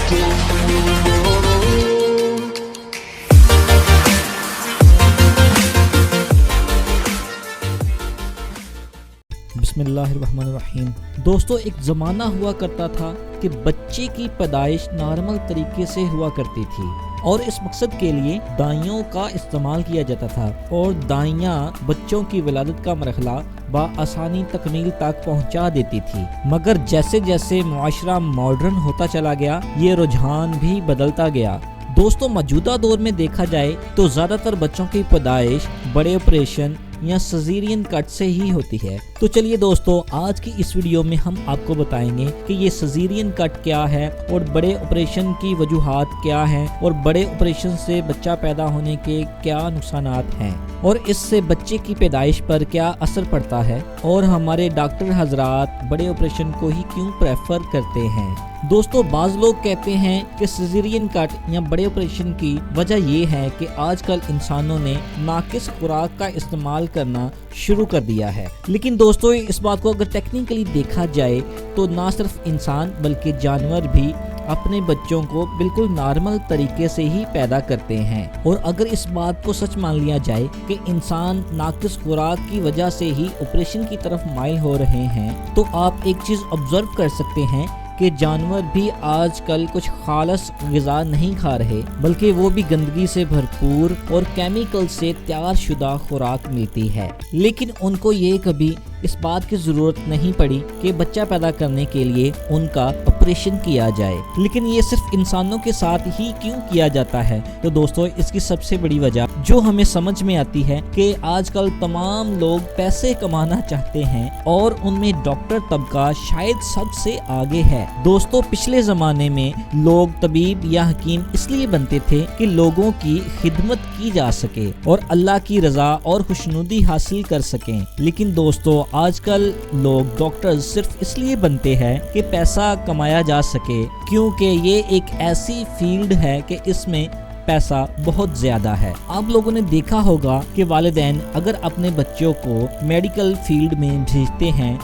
बिस्मिल्लाहिर्रहमानिर्रहीम। दोस्तों, एक ज़माना हुआ करता था कि बच्चे की पैदाइश नॉर्मल तरीके से हुआ करती थी और इस मकसद के लिए दाइयों का इस्तेमाल किया जाता था और दाइयाँ बच्चों की विलादत का मरहला बआसानी तकमील तक पहुँचा देती थी। मगर जैसे जैसे मुआशरा मॉडर्न होता चला गया, ये रुझान भी बदलता गया। दोस्तों, मौजूदा दौर में देखा जाए तो ज़्यादातर बच्चों की पैदाइश बड़े ऑपरेशन या सजीरियन कट से ही होती है। तो चलिए दोस्तों, आज की इस वीडियो में हम आपको बताएंगे कि ये सजीरियन कट क्या है और बड़े ऑपरेशन की वजूहात क्या हैं और बड़े ऑपरेशन से बच्चा पैदा होने के क्या नुकसानात हैं और इससे बच्चे की पैदाइश पर क्या असर पड़ता है और हमारे डॉक्टर हजरात बड़े ऑपरेशन को ही क्यों प्रेफर करते हैं। दोस्तों, बाज़ लोग कहते हैं कि सिजेरियन कट या बड़े ऑपरेशन की वजह ये है कि आजकल इंसानों ने नाकिस खुराक का इस्तेमाल करना शुरू कर दिया है। लेकिन दोस्तों, इस बात को अगर टेक्निकली देखा जाए तो ना सिर्फ इंसान बल्कि जानवर भी अपने बच्चों को बिल्कुल नॉर्मल तरीके से ही पैदा करते हैं। और अगर इस बात को सच मान लिया जाए कि इंसान नाकिस खुराक की वजह से ही ऑपरेशन की तरफ माइल हो रहे हैं, तो आप एक चीज़ ऑब्जर्व कर सकते हैं कि जानवर भी आजकल कुछ खालस ग़िज़ा नहीं खा रहे, बल्कि वो भी गंदगी से भरपूर और केमिकल से तैयार शुदा खुराक मिलती है। लेकिन उनको ये कभी इस बात की ज़रूरत नहीं पड़ी कि बच्चा पैदा करने के लिए उनका ऑपरेशन किया जाए। लेकिन ये सिर्फ इंसानों के साथ ही क्यों किया जाता है? तो दोस्तों, इसकी सबसे बड़ी वजह जो हमें समझ में आती है कि आजकल तमाम लोग पैसे कमाना चाहते हैं और उनमें डॉक्टर तबका शायद सबसे आगे है। दोस्तों, पिछले ज़माने में लोग तबीब या हकीम इसलिए बनते थे कि लोगों की खिदमत की जा सके और अल्लाह की रज़ा और खुशनुदी हासिल कर सकें। लेकिन दोस्तों, आजकल लोग डॉक्टर सिर्फ इसलिए बनते हैं कि पैसा कमाया जा सके, क्योंकि ये एक ऐसी फील्ड है कि इसमें पैसा बहुत ज़्यादा है। आप लोगों ने देखा होगा कि वालिदैन अगर अपने बच्चों को मेडिकल फील्ड में भेजते हैं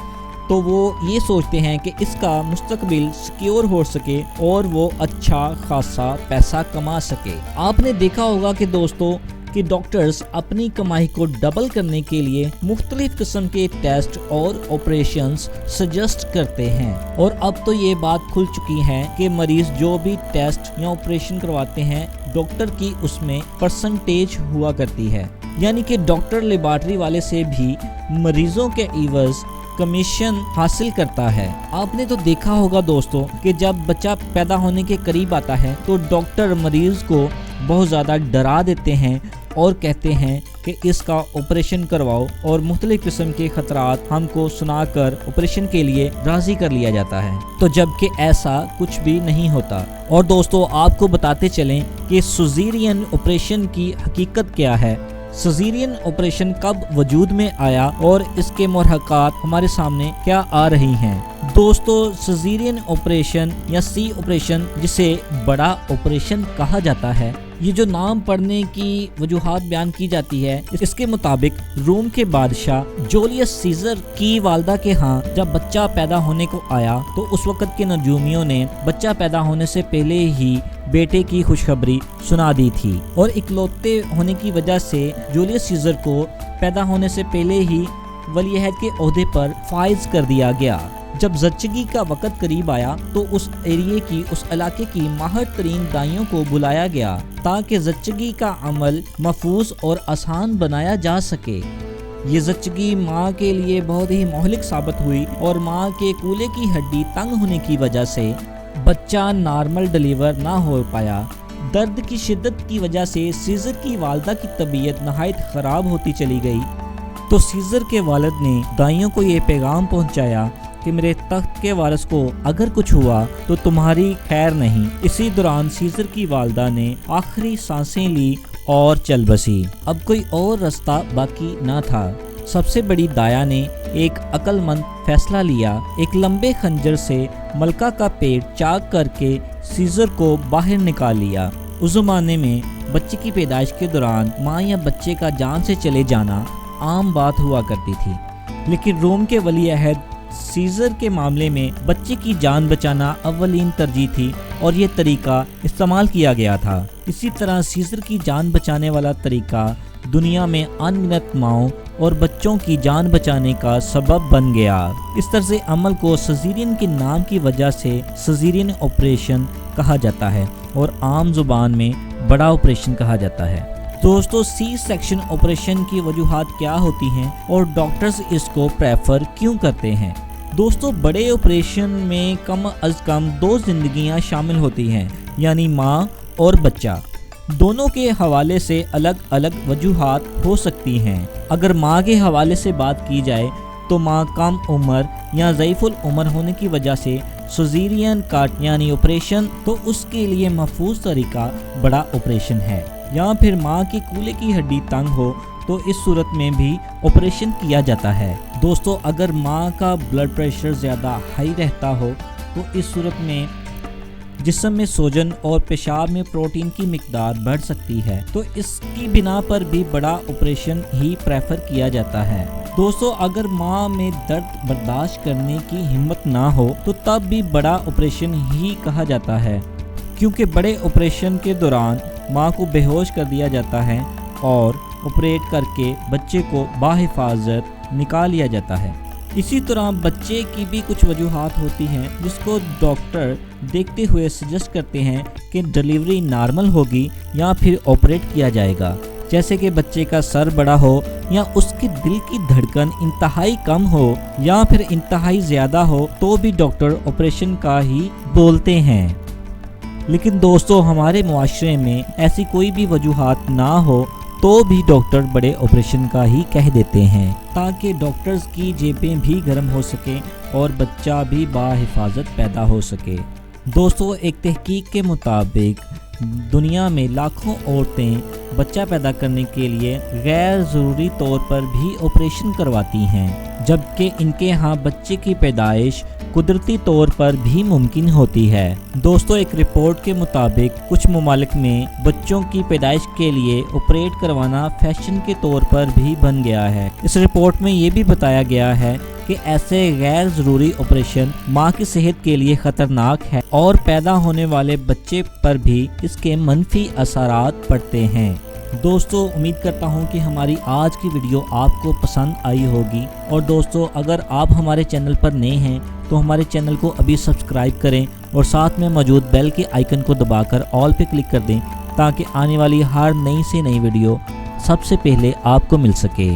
तो वो ये सोचते हैं कि इसका मुस्तकबिल सिक्योर हो सके और वो अच्छा खासा पैसा कमा सके। आपने देखा होगा कि दोस्तों कि डॉक्टर्स अपनी कमाई को डबल करने के लिए मुख्तलिफ किस्म के टेस्ट और ऑपरेशंस सजेस्ट करते हैं। और अब तो ये बात खुल चुकी है कि मरीज जो भी टेस्ट या ऑपरेशन करवाते हैं, डॉक्टर की उसमें परसेंटेज हुआ करती है, यानी कि डॉक्टर लेबॉर्ट्री वाले से भी मरीजों के इवज कमीशन हासिल करता है। आपने तो देखा होगा दोस्तों कि जब बच्चा पैदा होने के करीब आता है तो डॉक्टर मरीज को बहुत ज़्यादा डरा देते हैं और कहते हैं कि इसका ऑपरेशन करवाओ और मुख्तलिफ किस्म के खतरात हमको सुनाकर ऑपरेशन के लिए राज़ी कर लिया जाता है, तो जबकि ऐसा कुछ भी नहीं होता। और दोस्तों, आपको बताते चलें कि सिजेरियन ऑपरेशन की हकीकत क्या है, सिजेरियन ऑपरेशन कब वजूद में आया और इसके मुरहकात हमारे सामने क्या आ रही हैं। दोस्तों, सिजेरियन ऑपरेशन या सी ऑपरेशन, जिसे बड़ा ऑपरेशन कहा जाता है, ये जो नाम पढ़ने की वजूहात बयान की जाती है, इसके मुताबिक रोम के बादशाह जूलियस सीजर की वालदा के यहाँ जब बच्चा पैदा होने को आया तो उस वक़्त के नजूमियों ने बच्चा पैदा होने से पहले ही बेटे की खुशखबरी सुना दी थी और इकलौते होने की वजह से जूलियस सीजर को पैदा होने से पहले ही वलीअहद के ओहदे पर फाइज कर दिया गया। जब जच्चगी का वक़्त करीब आया तो उस एरिया की, उस इलाके की माहिर तरीन दाइयों को बुलाया गया ताकि जच्चगी का अमल महफूज और आसान बनाया जा सके। ये जच्चगी माँ के लिए बहुत ही मोहलिक साबित हुई और माँ के कूल्हे की हड्डी तंग होने की वजह से बच्चा नॉर्मल डिलीवर ना हो पाया। दर्द की शिद्दत की वजह से सीजर की वालदा की तबीयत नहायत ख़राब होती चली गई, तो सीजर के वालिद ने दाइयों को ये पैगाम पहुँचाया कि मेरे तख्त के वारिस को अगर कुछ हुआ तो तुम्हारी खैर नहीं। इसी दौरान सीजर की वालदा ने आखिरी सांसें ली और चल बसी। अब कोई और रास्ता बाकी ना था। सबसे बड़ी दाया ने एक अक्लमंद फैसला लिया। एक लंबे खंजर से मलका का पेट चाक करके सीजर को बाहर निकाल लिया। उस ज़माने में बच्चे की पैदाइश के दौरान माँ या बच्चे का जान से चले जाना आम बात हुआ करती थी, लेकिन रोम के वली अहद سیزر کے معاملے میں بچے کی جان بچانا اولین ترجیح تھی اور یہ طریقہ استعمال کیا گیا تھا۔ اسی طرح سیزر کی جان بچانے والا طریقہ دنیا میں ان گنت ماؤں اور بچوں کی جان بچانے کا سبب بن گیا۔ اس طرز عمل کو سیزرین کے نام کی وجہ سے سیزرین آپریشن کہا جاتا ہے اور عام زبان میں بڑا آپریشن کہا جاتا ہے۔ دوستو، سی سیکشن آپریشن کی وجوہات کیا ہوتی ہیں اور ڈاکٹرز اس کو پریفر کیوں کرتے ہیں؟ دوستو، بڑے آپریشن میں کم از کم 2 زندگیاں شامل ہوتی ہیں، یعنی ماں اور بچہ۔ دونوں کے حوالے سے الگ الگ وجوہات ہو سکتی ہیں۔ اگر ماں کے حوالے سے بات کی جائے تو ماں کم عمر یا ضعیف العمر ہونے کی وجہ سے سیزرین کٹ یعنی آپریشن تو اس کے لیے محفوظ طریقہ بڑا آپریشن ہے، یا پھر ماں کی کولے کی ہڈی تنگ ہو تو اس صورت میں بھی آپریشن کیا جاتا ہے۔ دوستو، اگر ماں کا بلڈ پریشر زیادہ ہائی رہتا ہو تو اس صورت میں جسم میں سوجن اور پیشاب میں پروٹین کی مقدار بڑھ سکتی ہے، تو اس کی بنا پر بھی بڑا آپریشن ہی پریفر کیا جاتا ہے۔ دوستو، اگر ماں میں درد برداشت کرنے کی ہمت نہ ہو تو تب بھی بڑا آپریشن ہی کہا جاتا ہے، کیونکہ بڑے آپریشن کے دوران ماں کو بے ہوش کر دیا جاتا ہے اور آپریٹ کر کے بچے کو بحفاظت نکال لیا جاتا ہے۔ اسی طرح بچے کی بھی کچھ وجوہات ہوتی ہیں جس کو ڈاکٹر دیکھتے ہوئے سجیسٹ کرتے ہیں کہ ڈیلیوری نارمل ہوگی یا پھر آپریٹ کیا جائے گا، جیسے کہ بچے کا سر بڑا ہو یا اس کے دل کی دھڑکن انتہائی کم ہو یا پھر انتہائی زیادہ ہو تو بھی ڈاکٹر آپریشن کا ہی بولتے ہیں۔ لیکن دوستو، ہمارے معاشرے میں ایسی کوئی بھی وجوہات نہ ہو تو بھی ڈاکٹر بڑے آپریشن کا ہی کہہ دیتے ہیں، تاکہ ڈاکٹرز کی جیبیں بھی گرم ہو سکیں اور بچہ بھی بحفاظت پیدا ہو سکے۔ دوستو، ایک تحقیق کے مطابق دنیا میں لاکھوں عورتیں بچہ پیدا کرنے کے لیے غیر ضروری طور پر بھی آپریشن کرواتی ہیں، جبکہ ان کے ہاں بچے کی پیدائش قدرتی طور پر بھی ممکن ہوتی ہے۔ دوستو، ایک رپورٹ کے مطابق کچھ ممالک میں بچوں کی پیدائش کے لیے آپریٹ کروانا فیشن کے طور پر بھی بن گیا ہے۔ اس رپورٹ میں یہ بھی بتایا گیا ہے کہ ایسے غیر ضروری آپریشن ماں کی صحت کے لیے خطرناک ہے اور پیدا ہونے والے بچے پر بھی اس کے منفی اثرات پڑتے ہیں۔ دوستو، امید کرتا ہوں کہ ہماری آج کی ویڈیو آپ کو پسند آئی ہوگی، اور دوستو، اگر آپ ہمارے چینل پر نئے ہیں تو ہمارے چینل کو ابھی سبسکرائب کریں اور ساتھ میں موجود بیل کے آئیکن کو دبا کر آل پہ کلک کر دیں، تاکہ آنے والی ہر نئی سے نئی ویڈیو سب سے پہلے آپ کو مل سکے۔